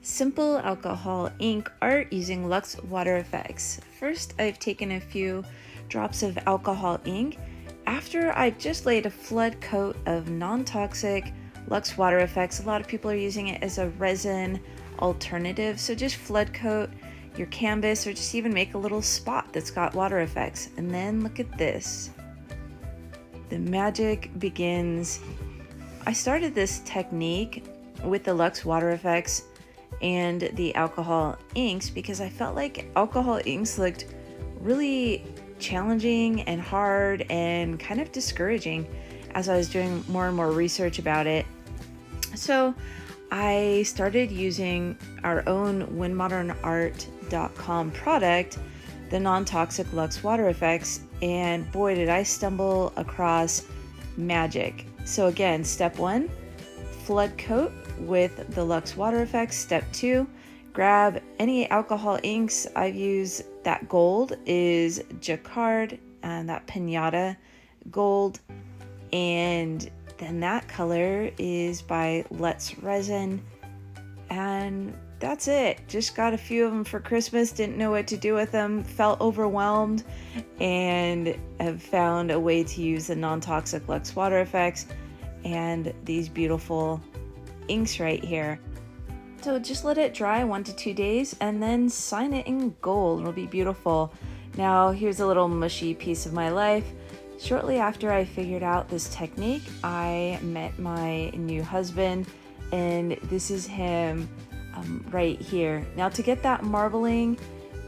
simple alcohol ink art using LUXE WaterFX. First, I've taken a few drops of alcohol ink after I've just laid a flood coat of non-toxic LUXE WaterFX. A lot of people are using it as a resin alternative, so just flood coat your canvas or just even make a little spot that's got water effects. And then look at this. The magic begins. I started this technique with the LUXE WaterFX and the alcohol inks because I felt like alcohol inks looked really challenging and hard and kind of discouraging as I was doing more and more research about it. So I started using our own whenmodernart.com product, the non-toxic LUXE WaterFX, and boy did I stumble across magic. So again, step 1, flood coat with the LUXE WaterFX. Step 2, grab any alcohol inks. I've used that gold is Jacquard and that Pinata gold, and then that color is by Let's Resin, and that's it. Just got a few of them for Christmas, didn't know what to do with them, felt overwhelmed, and have found a way to use the non-toxic LUXE WaterFX and these beautiful inks right here. So just let it dry 1 to 2 days and then sign it in gold. It'll be beautiful. Now here's a little mushy piece of my life. Shortly after I figured out this technique, I met my new husband, and this is him right here. Now to get that marbling,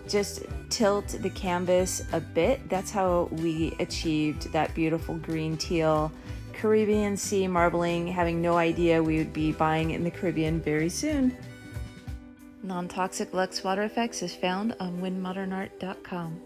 just tilt the canvas a bit. That's how we achieved that beautiful green teal Caribbean Sea marbling, having no idea we would be buying in the Caribbean very soon. Non-toxic LUXE WaterFX is found on whenmodernart.com.